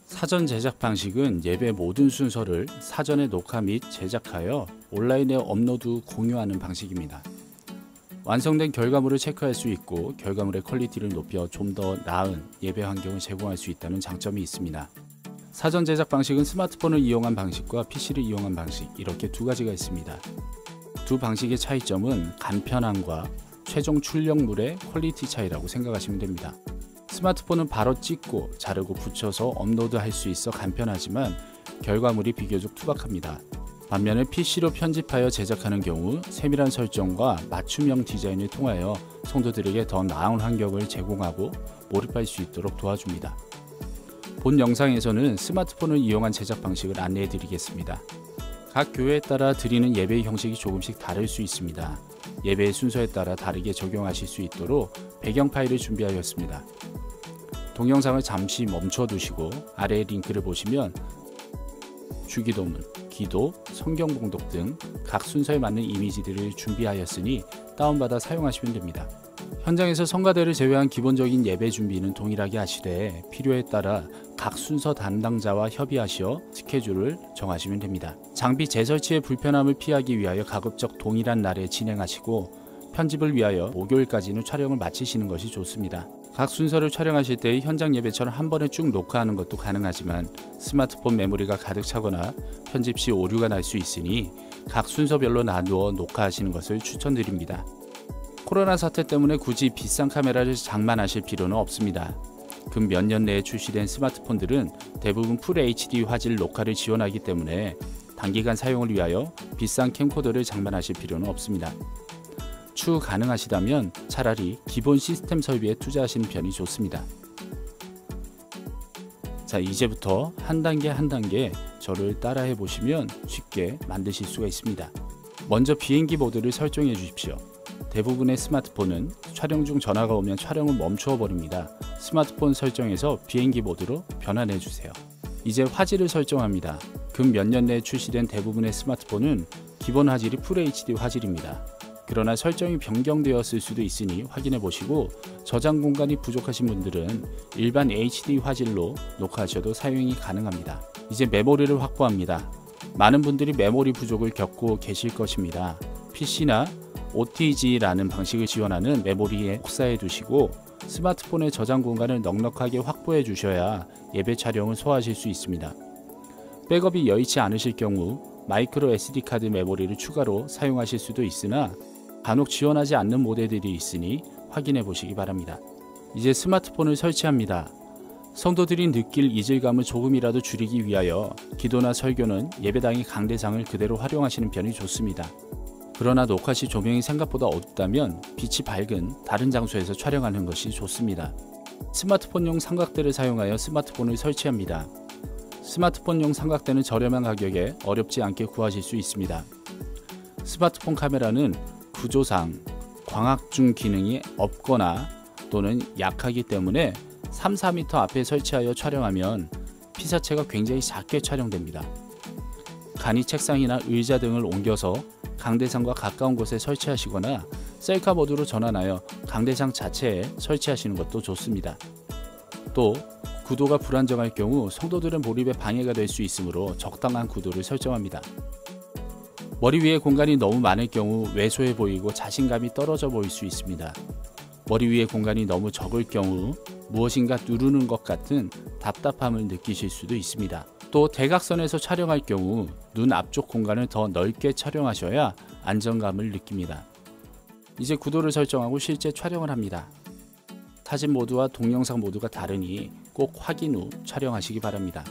사전 제작 방식은 예배 모든 순서를 사전에 녹화 및 제작하여 온라인에 업로드 공유하는 방식입니다. 완성된 결과물을 체크할 수 있고 결과물의 퀄리티를 높여 좀 더 나은 예배 환경을 제공할 수 있다는 장점이 있습니다. 사전 제작 방식은 스마트폰을 이용한 방식과 PC를 이용한 방식 이렇게 두 가지가 있습니다. 두 방식의 차이점은 간편함과 최종 출력물의 퀄리티 차이라고 생각하시면 됩니다. 스마트폰은 바로 찍고 자르고 붙여서 업로드할 수 있어 간편하지만 결과물이 비교적 투박합니다. 반면에 PC로 편집하여 제작하는 경우 세밀한 설정과 맞춤형 디자인을 통하여 성도들에게 더 나은 환경을 제공하고 몰입할 수 있도록 도와줍니다. 본 영상에서는 스마트폰을 이용한 제작 방식을 안내해 드리겠습니다. 각 교회에 따라 드리는 예배의 형식이 조금씩 다를 수 있습니다. 예배의 순서에 따라 다르게 적용하실 수 있도록 배경 파일을 준비하였습니다. 동영상을 잠시 멈춰 두시고 아래의 링크를 보시면 주기도문, 기도, 성경 봉독 등 각 순서에 맞는 이미지들을 준비하였으니 다운받아 사용하시면 됩니다. 현장에서 성가대를 제외한 기본적인 예배 준비는 동일하게 하시되 필요에 따라 각 순서 담당자와 협의하시어 스케줄을 정하시면 됩니다. 장비 재설치의 불편함을 피하기 위하여 가급적 동일한 날에 진행하시고 편집을 위하여 목요일까지는 촬영을 마치시는 것이 좋습니다. 각 순서를 촬영하실 때 현장 예배처럼 한 번에 쭉 녹화하는 것도 가능하지만 스마트폰 메모리가 가득 차거나 편집 시 오류가 날 수 있으니 각 순서별로 나누어 녹화하시는 것을 추천드립니다. 코로나 사태 때문에 굳이 비싼 카메라를 장만하실 필요는 없습니다. 근 몇 년 내에 출시된 스마트폰들은 대부분 풀 HD 화질 녹화를 지원하기 때문에 단기간 사용을 위하여 비싼 캠코더를 장만하실 필요는 없습니다. 추후 가능하시다면 차라리 기본 시스템 설비에 투자하시는 편이 좋습니다. 자, 이제부터 한 단계 한 단계 저를 따라해 보시면 쉽게 만드실 수가 있습니다. 먼저 비행기 모드를 설정해 주십시오. 대부분의 스마트폰은 촬영 중 전화가 오면 촬영을 멈추어 버립니다. 스마트폰 설정에서 비행기 모드로 변환해 주세요. 이제 화질을 설정합니다. 근 몇 년 내에 출시된 대부분의 스마트폰은 기본 화질이 풀 HD 화질입니다. 그러나 설정이 변경되었을 수도 있으니 확인해 보시고 저장 공간이 부족하신 분들은 일반 HD 화질로 녹화하셔도 사용이 가능합니다. 이제 메모리를 확보합니다. 많은 분들이 메모리 부족을 겪고 계실 것입니다. PC나 OTG라는 방식을 지원하는 메모리에 복사해 두시고 스마트폰의 저장 공간을 넉넉하게 확보해 주셔야 예배 촬영을 소화하실 수 있습니다. 백업이 여의치 않으실 경우 마이크로 SD카드 메모리를 추가로 사용하실 수도 있으나 간혹 지원하지 않는 모델들이 있으니 확인해 보시기 바랍니다. 이제 스마트폰을 설치합니다. 성도들이 느낄 이질감을 조금이라도 줄이기 위하여 기도나 설교는 예배당의 강대상을 그대로 활용하시는 편이 좋습니다. 그러나 녹화 시 조명이 생각보다 어둡다면 빛이 밝은 다른 장소에서 촬영하는 것이 좋습니다. 스마트폰용 삼각대를 사용하여 스마트폰을 설치합니다. 스마트폰용 삼각대는 저렴한 가격에 어렵지 않게 구하실 수 있습니다. 스마트폰 카메라는 구조상 광학중 기능이 없거나 또는 약하기 때문에 3, 4m 앞에 설치하여 촬영하면 피사체가 굉장히 작게 촬영됩니다. 간이 책상이나 의자 등을 옮겨서 강대상과 가까운 곳에 설치하시거나 셀카 모드로 전환하여 강대상 자체에 설치하시는 것도 좋습니다. 또 구도가 불안정할 경우 성도들의 몰입에 방해가 될 수 있으므로 적당한 구도를 설정합니다. 머리 위에 공간이 너무 많을 경우 왜소해 보이고 자신감이 떨어져 보일 수 있습니다. 머리 위에 공간이 너무 적을 경우 무엇인가 누르는 것 같은 답답함을 느끼실 수도 있습니다. 또 대각선에서 촬영할 경우 눈 앞쪽 공간을 더 넓게 촬영하셔야 안정감을 느낍니다. 이제 구도를 설정하고 실제 촬영을 합니다. 사진 모드와 동영상 모드가 다르니 꼭 확인 후 촬영하시기 바랍니다.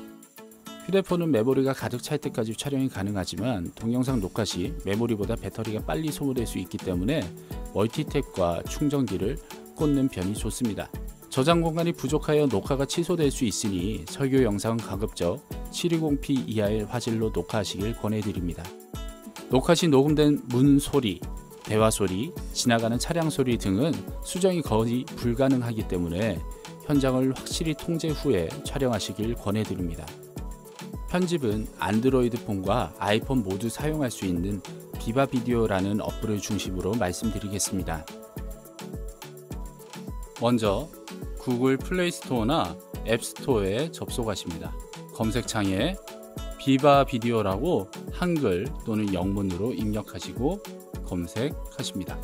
휴대폰은 메모리가 가득 찰 때까지 촬영이 가능하지만 동영상 녹화 시 메모리보다 배터리가 빨리 소모될 수 있기 때문에 멀티탭과 충전기를 꽂는 편이 좋습니다. 저장 공간이 부족하여 녹화가 취소될 수 있으니 설교 영상은 가급적 720p 이하의 화질로 녹화하시길 권해드립니다. 녹화 시 녹음된 문 소리, 대화 소리, 지나가는 차량 소리 등은 수정이 거의 불가능하기 때문에 현장을 확실히 통제 후에 촬영하시길 권해드립니다. 편집은 안드로이드 폰과 아이폰 모두 사용할 수 있는 비바 비디오라는 어플을 중심으로 말씀드리겠습니다. 먼저 구글 플레이 스토어나 앱 스토어에 접속하십니다. 검색창에 비바 비디오라고 한글 또는 영문으로 입력하시고 검색하십니다.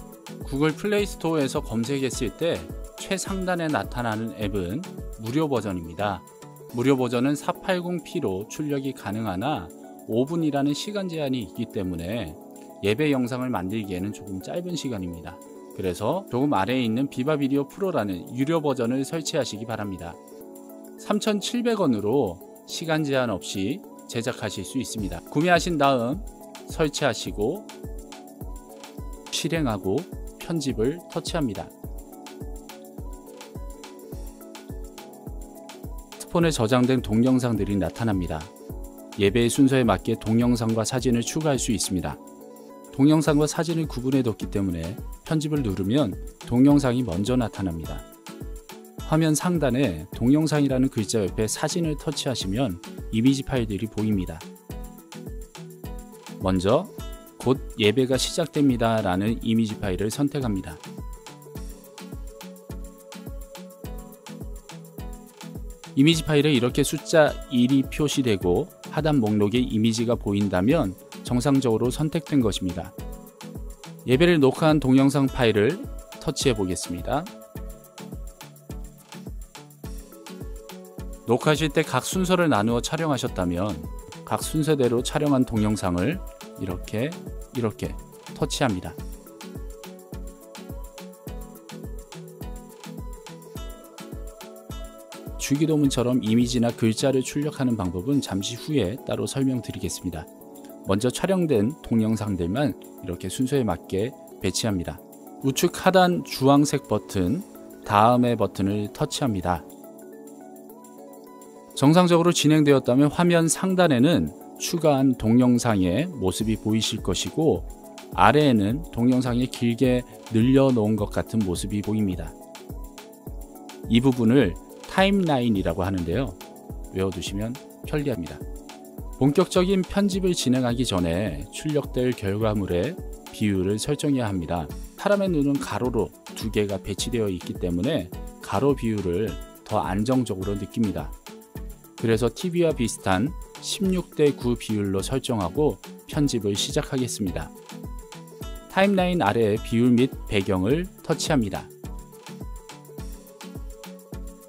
구글 플레이 스토어에서 검색했을 때 최상단에 나타나는 앱은 무료 버전입니다. 무료 버전은 480p로 출력이 가능하나 5분이라는 시간 제한이 있기 때문에 예배 영상을 만들기에는 조금 짧은 시간입니다. 그래서 조금 아래에 있는 비바 비디오 프로라는 유료 버전을 설치하시기 바랍니다. 3,700원으로 시간 제한 없이 제작하실 수 있습니다. 구매하신 다음 설치하시고 실행하고 편집을 터치합니다. 스마트폰에 저장된 동영상들이 나타납니다. 예배의 순서에 맞게 동영상과 사진을 추가할 수 있습니다. 동영상과 사진을 구분해뒀기 때문에 편집을 누르면 동영상이 먼저 나타납니다. 화면 상단에 동영상이라는 글자 옆에 사진을 터치하시면 이미지 파일들이 보입니다. 먼저 곧 예배가 시작됩니다 라는 이미지 파일을 선택합니다. 이미지 파일에 이렇게 숫자 1이 표시되고 하단 목록에 이미지가 보인다면 정상적으로 선택된 것입니다. 예배를 녹화한 동영상 파일을 터치해 보겠습니다. 녹화하실 때 각 순서를 나누어 촬영하셨다면 각 순서대로 촬영한 동영상을 이렇게 터치합니다. 주기도문처럼 이미지나 글자를 출력하는 방법은 잠시 후에 따로 설명드리겠습니다. 먼저 촬영된 동영상들만 이렇게 순서에 맞게 배치합니다. 우측 하단 주황색 버튼, 다음의 버튼을 터치합니다. 정상적으로 진행되었다면 화면 상단에는 추가한 동영상의 모습이 보이실 것이고 아래에는 동영상이 길게 늘려놓은 것 같은 모습이 보입니다. 이 부분을 타임라인이라고 하는데요. 외워두시면 편리합니다. 본격적인 편집을 진행하기 전에 출력될 결과물의 비율을 설정해야 합니다. 사람의 눈은 가로로 2개가 배치되어 있기 때문에 가로 비율을 더 안정적으로 느낍니다. 그래서 TV와 비슷한 16:9 비율로 설정하고 편집을 시작하겠습니다. 타임라인 아래에 비율 및 배경을 터치합니다.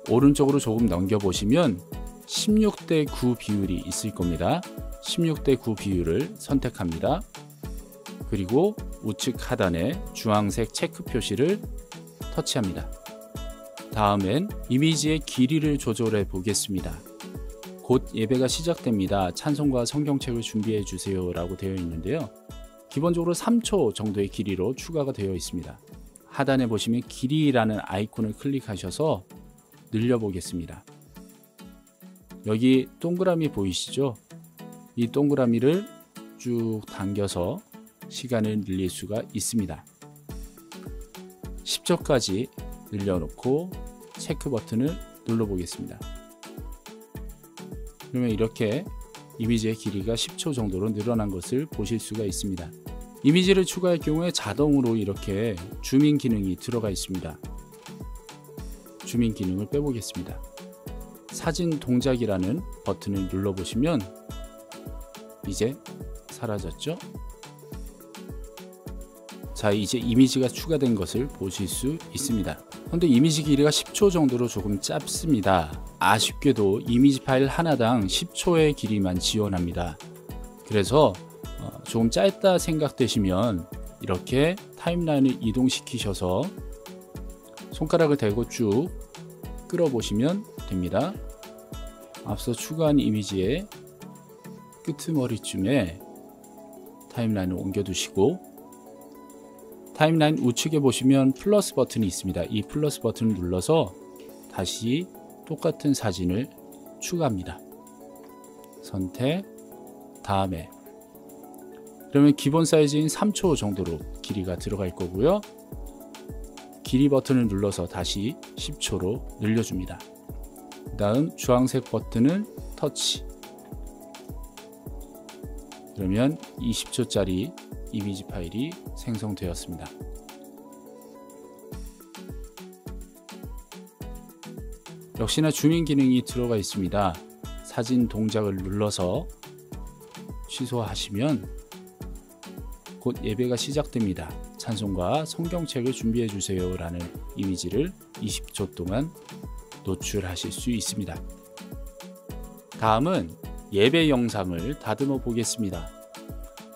오른쪽으로 조금 넘겨보시면 16:9 비율이 있을 겁니다. 16:9 비율을 선택합니다. 그리고 우측 하단에 주황색 체크 표시를 터치합니다. 다음엔 이미지의 길이를 조절해 보겠습니다. 곧 예배가 시작됩니다. 찬송과 성경책을 준비해 주세요 라고 되어 있는데요. 기본적으로 3초 정도의 길이로 추가가 되어 있습니다. 하단에 보시면 길이라는 아이콘을 클릭하셔서 늘려보겠습니다. 여기 동그라미 보이시죠? 이 동그라미를 쭉 당겨서 시간을 늘릴 수가 있습니다. 10초까지 늘려놓고 체크 버튼을 눌러보겠습니다. 그러면 이렇게 이미지의 길이가 10초 정도로 늘어난 것을 보실 수가 있습니다. 이미지를 추가할 경우에 자동으로 이렇게 줌인 기능이 들어가 있습니다. 줌인 기능을 빼보겠습니다. 사진 동작이라는 버튼을 눌러보시면 이제 사라졌죠? 자, 이제 이미지가 추가된 것을 보실 수 있습니다. 그런데 이미지 길이가 10초 정도로 조금 짧습니다. 아쉽게도 이미지 파일 하나당 10초의 길이만 지원합니다. 그래서 조금 짧다 생각되시면 이렇게 타임라인을 이동시키셔서 손가락을 대고 쭉 끌어보시면 됩니다. 앞서 추가한 이미지의 끄트머리쯤에 타임라인을 옮겨두시고 타임라인 우측에 보시면 플러스 버튼이 있습니다. 이 플러스 버튼을 눌러서 다시 똑같은 사진을 추가합니다. 선택, 다음에 그러면 기본 사이즈인 3초 정도로 길이가 들어갈 거고요. 길이 버튼을 눌러서 다시 10초로 늘려줍니다. 그 다음 주황색 버튼을 터치, 그러면 20초짜리 이미지 파일이 생성되었습니다. 역시나 줌인 기능이 들어가 있습니다. 사진 동작을 눌러서 취소하시면 곧 예배가 시작됩니다. 찬송과 성경책을 준비해 주세요 라는 이미지를 20초 동안 노출하실 수 있습니다. 다음은 예배 영상을 다듬어 보겠습니다.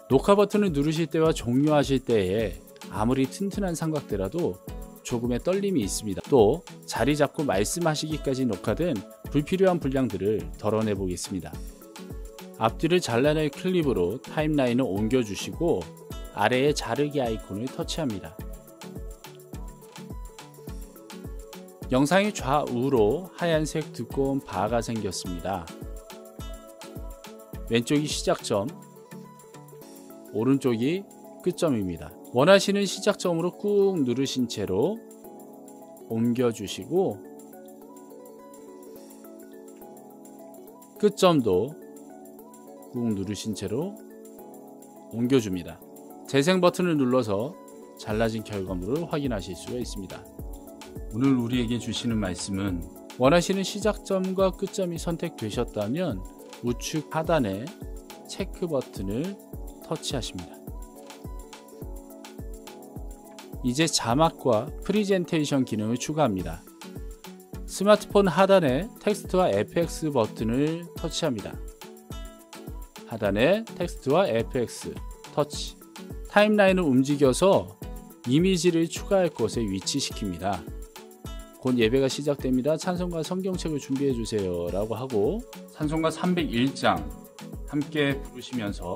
녹화 버튼을 누르실 때와 종료하실 때에 아무리 튼튼한 삼각대라도 조금의 떨림이 있습니다. 또 자리 잡고 말씀하시기까지 녹화된 불필요한 분량들을 덜어내 보겠습니다. 앞뒤를 잘라낼 클립으로 타임라인을 옮겨주시고 아래에 자르기 아이콘을 터치합니다. 영상의 좌우로 하얀색 두꺼운 바가 생겼습니다. 왼쪽이 시작점, 오른쪽이 끝점입니다. 원하시는 시작점으로 꾹 누르신 채로 옮겨주시고 끝점도 꾹 누르신 채로 옮겨줍니다. 재생 버튼을 눌러서 잘라진 결과물을 확인하실 수가 있습니다. 오늘 우리에게 주시는 말씀은 원하시는 시작점과 끝점이 선택되셨다면 우측 하단에 체크 버튼을 터치하십니다. 이제 자막과 프리젠테이션 기능을 추가합니다. 스마트폰 하단에 텍스트와 FX 버튼을 터치합니다. 하단에 텍스트와 FX 터치. 타임라인을 움직여서 이미지를 추가할 곳에 위치시킵니다. 곧 예배가 시작됩니다. 찬송과 성경책을 준비해 주세요 라고 하고 찬송가 301장 함께 부르시면서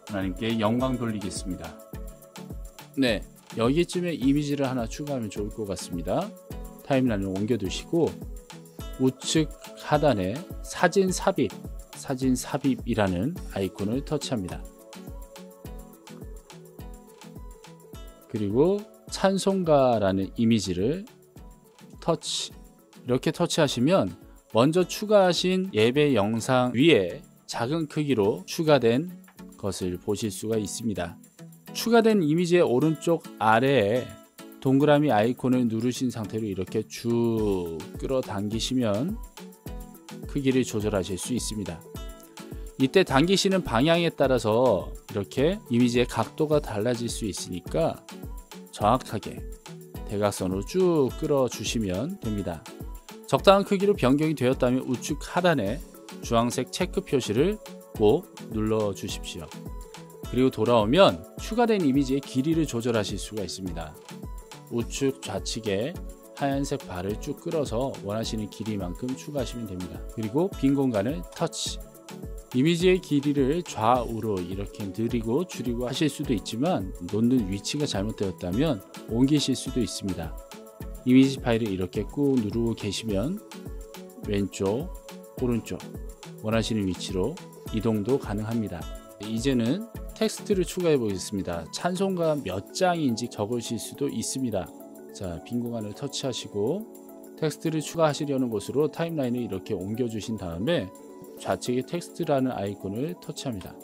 하나님께 영광 돌리겠습니다. 네, 여기쯤에 이미지를 하나 추가하면 좋을 것 같습니다. 타임라인을 옮겨두시고 우측 하단에 사진 삽입이라는 아이콘을 터치합니다. 그리고 찬송가라는 이미지를 이렇게 터치하시면 먼저 추가하신 예배 영상 위에 작은 크기로 추가된 것을 보실 수가 있습니다. 추가된 이미지의 오른쪽 아래에 동그라미 아이콘을 누르신 상태로 이렇게 쭉 끌어당기시면 크기를 조절하실 수 있습니다. 이때 당기시는 방향에 따라서 이렇게 이미지의 각도가 달라질 수 있으니까 정확하게 대각선으로 쭉 끌어주시면 됩니다. 적당한 크기로 변경이 되었다면 우측 하단에 주황색 체크 표시를 꼭 눌러주십시오. 그리고 돌아오면 추가된 이미지의 길이를 조절하실 수가 있습니다. 우측 좌측에 하얀색 바를 쭉 끌어서 원하시는 길이만큼 추가하시면 됩니다. 그리고 빈 공간을 터치. 이미지의 길이를 좌우로 이렇게 늘리고 줄이고 하실 수도 있지만 놓는 위치가 잘못되었다면 옮기실 수도 있습니다. 이미지 파일을 이렇게 꾹 누르고 계시면 왼쪽, 오른쪽 원하시는 위치로 이동도 가능합니다. 이제는 텍스트를 추가해 보겠습니다. 찬송가 몇 장인지 적으실 수도 있습니다. 자, 빈 공간을 터치하시고 텍스트를 추가하시려는 곳으로 타임라인을 이렇게 옮겨 주신 다음에 좌측에 텍스트라는 아이콘을 터치합니다.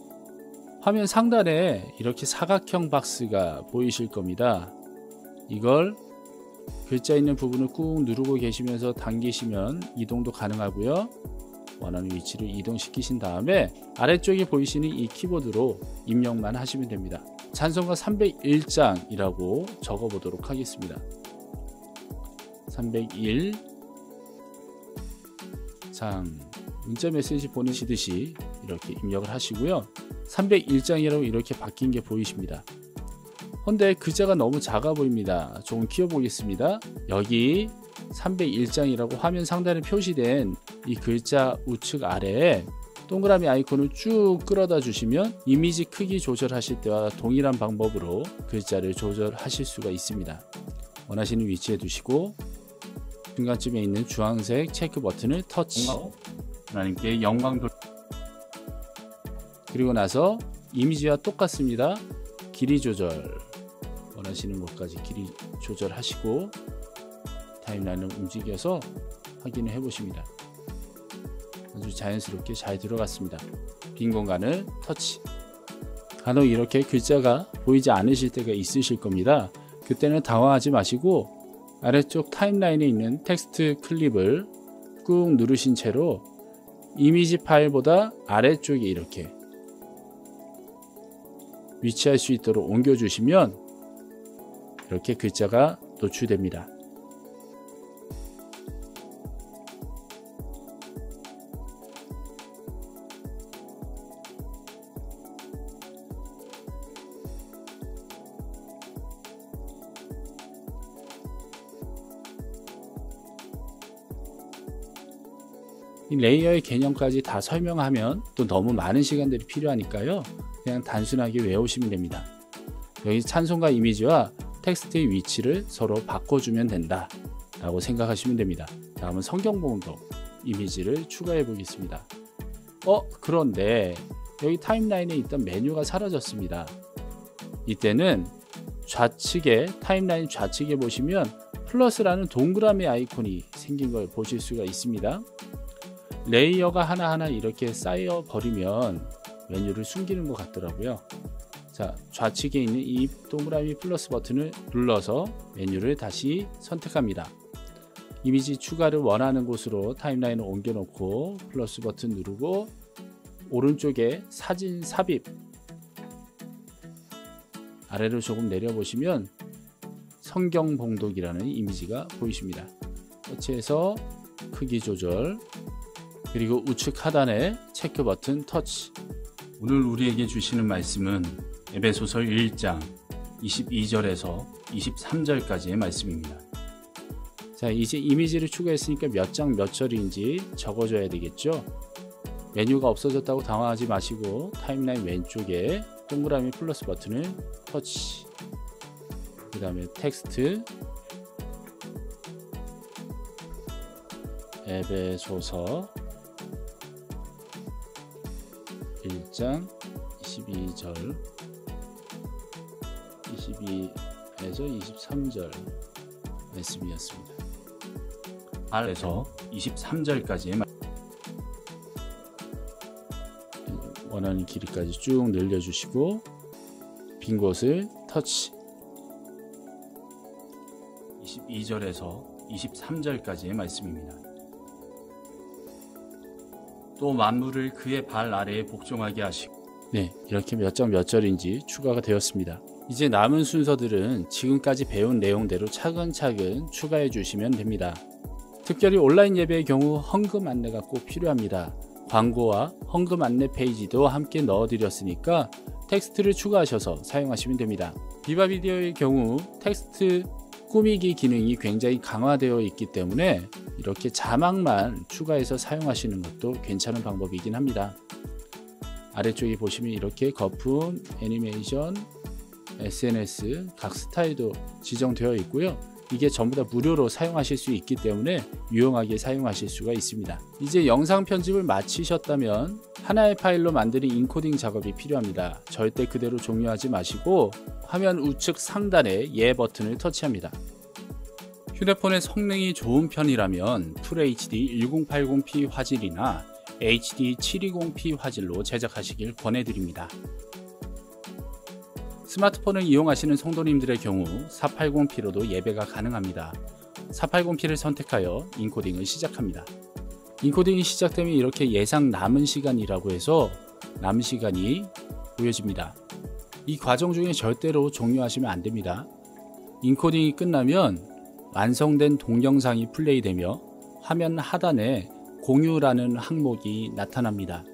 화면 상단에 이렇게 사각형 박스가 보이실 겁니다. 이걸 글자 있는 부분을 꾹 누르고 계시면서 당기시면 이동도 가능하고요. 원하는 위치로 이동시키신 다음에 아래쪽에 보이시는 이 키보드로 입력만 하시면 됩니다. 찬송가 301장이라고 적어보도록 하겠습니다. 301장 문자 메시지 보내시듯이 이렇게 입력을 하시고요. 301장이라고 이렇게 바뀐 게 보이십니다. 근데 글자가 너무 작아 보입니다. 조금 키워보겠습니다. 여기 301장이라고 화면 상단에 표시된 이 글자 우측 아래에 동그라미 아이콘을 쭉 끌어다 주시면 이미지 크기 조절하실 때와 동일한 방법으로 글자를 조절하실 수가 있습니다. 원하시는 위치에 두시고 중간쯤에 있는 주황색 체크 버튼을 터치. 하나님께 영광 돌. 그리고 나서 이미지와 똑같습니다. 길이 조절. 원하시는 곳까지 길이 조절하시고 타임라인을 움직여서 확인을 해 보십니다. 아주 자연스럽게 잘 들어갔습니다. 빈 공간을 터치. 간혹 이렇게 글자가 보이지 않으실 때가 있으실 겁니다. 그때는 당황하지 마시고 아래쪽 타임라인에 있는 텍스트 클립을 꾹 누르신 채로 이미지 파일보다 아래쪽에 이렇게 위치할 수 있도록 옮겨주시면 이렇게 글자가 노출됩니다. 이 레이어의 개념까지 다 설명하면 또 너무 많은 시간들이 필요하니까요. 그냥 단순하게 외우시면 됩니다. 여기 찬송가 이미지와 텍스트의 위치를 서로 바꿔주면 된다 라고 생각하시면 됩니다. 다음은 성경봉독 이미지를 추가해 보겠습니다. 그런데 여기 타임라인에 있던 메뉴가 사라졌습니다. 이때는 좌측에 타임라인 좌측에 보시면 플러스라는 동그라미 아이콘이 생긴 걸 보실 수가 있습니다. 레이어가 하나하나 이렇게 쌓여 버리면 메뉴를 숨기는 것 같더라고요. 자, 좌측에 있는 이 동그라미 플러스 버튼을 눌러서 메뉴를 다시 선택합니다. 이미지 추가를 원하는 곳으로 타임라인을 옮겨 놓고 플러스 버튼 누르고 오른쪽에 사진 삽입 아래로 조금 내려보시면 성경 봉독이라는 이미지가 보이십니다. 터치해서 크기 조절, 그리고 우측 하단에 체크 버튼 터치. 오늘 우리에게 주시는 말씀은 에베소서 1장 22절에서 23절까지의 말씀입니다. 자, 이제 이미지를 추가했으니까 몇 장 몇 절인지 적어줘야 되겠죠. 메뉴가 없어졌다고 당황하지 마시고 타임라인 왼쪽에 동그라미 플러스 버튼을 터치, 그 다음에 텍스트 에베소서 1장 22절 22에서 23절 말씀이었습니다. 아래서 23절까지의 원하는 길이까지 쭉 늘려주시고 빈 곳을 터치. 22절에서 23절까지의 말씀입니다. 또 만물을 그의 발 아래에 복종하게 하시고, 네, 이렇게 몇 장 몇 절인지 추가가 되었습니다. 이제 남은 순서들은 지금까지 배운 내용대로 차근차근 추가해 주시면 됩니다. 특별히 온라인 예배의 경우 헌금 안내가 꼭 필요합니다. 광고와 헌금 안내 페이지도 함께 넣어드렸으니까 텍스트를 추가하셔서 사용하시면 됩니다. 비바비디오의 경우 텍스트 꾸미기 기능이 굉장히 강화되어 있기 때문에 이렇게 자막만 추가해서 사용하시는 것도 괜찮은 방법이긴 합니다. 아래쪽에 보시면 이렇게 거품, 애니메이션, SNS, 각 스타일도 지정되어 있고요. 이게 전부 다 무료로 사용하실 수 있기 때문에 유용하게 사용하실 수가 있습니다. 이제 영상 편집을 마치셨다면 하나의 파일로 만드는 인코딩 작업이 필요합니다. 절대 그대로 종료하지 마시고 화면 우측 상단에 예 버튼을 터치합니다. 휴대폰의 성능이 좋은 편이라면 FHD 1080p 화질이나 HD 720p 화질로 제작하시길 권해드립니다. 스마트폰을 이용하시는 성도님들의 경우 480p로도 예배가 가능합니다. 480p를 선택하여 인코딩을 시작합니다. 인코딩이 시작되면 이렇게 예상 남은 시간이라고 해서 남은 시간이 보여집니다. 이 과정 중에 절대로 종료하시면 안 됩니다. 인코딩이 끝나면 완성된 동영상이 플레이되며 화면 하단에 공유라는 항목이 나타납니다.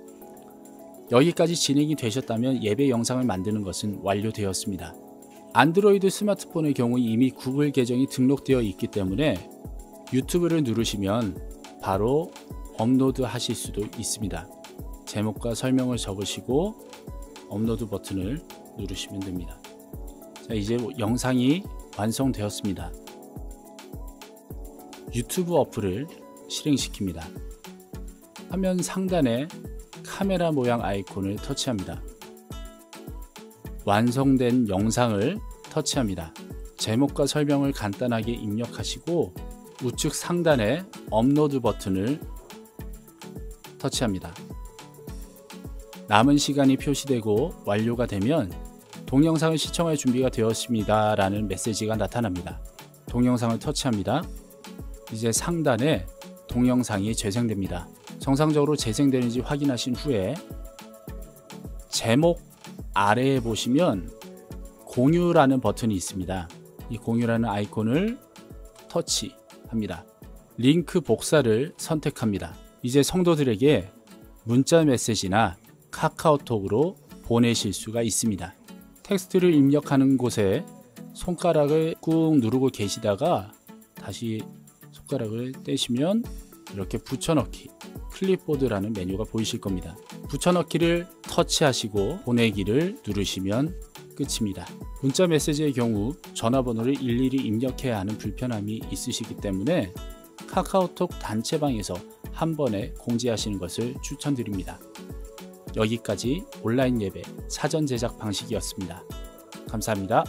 여기까지 진행이 되셨다면 예배 영상을 만드는 것은 완료되었습니다. 안드로이드 스마트폰의 경우 이미 구글 계정이 등록되어 있기 때문에 유튜브를 누르시면 바로 업로드 하실 수도 있습니다. 제목과 설명을 적으시고 업로드 버튼을 누르시면 됩니다. 자, 이제 영상이 완성되었습니다. 유튜브 어플을 실행시킵니다. 화면 상단에 카메라 모양 아이콘을 터치합니다. 완성된 영상을 터치합니다. 제목과 설명을 간단하게 입력하시고 우측 상단에 업로드 버튼을 터치합니다. 남은 시간이 표시되고 완료가 되면 동영상을 시청할 준비가 되었습니다 라는 메시지가 나타납니다. 동영상을 터치합니다. 이제 상단에 동영상이 재생됩니다. 정상적으로 재생되는지 확인하신 후에 제목 아래에 보시면 공유라는 버튼이 있습니다. 이 공유라는 아이콘을 터치합니다. 링크 복사를 선택합니다. 이제 성도들에게 문자 메시지나 카카오톡으로 보내실 수가 있습니다. 텍스트를 입력하는 곳에 손가락을 꾹 누르고 계시다가 다시 손가락을 떼시면 이렇게 붙여넣기 클립보드라는 메뉴가 보이실 겁니다. 붙여넣기를 터치하시고 보내기를 누르시면 끝입니다. 문자 메시지의 경우 전화번호를 일일이 입력해야 하는 불편함이 있으시기 때문에 카카오톡 단체방에서 한 번에 공지하시는 것을 추천드립니다. 여기까지 온라인 예배 사전 제작 방식이었습니다. 감사합니다.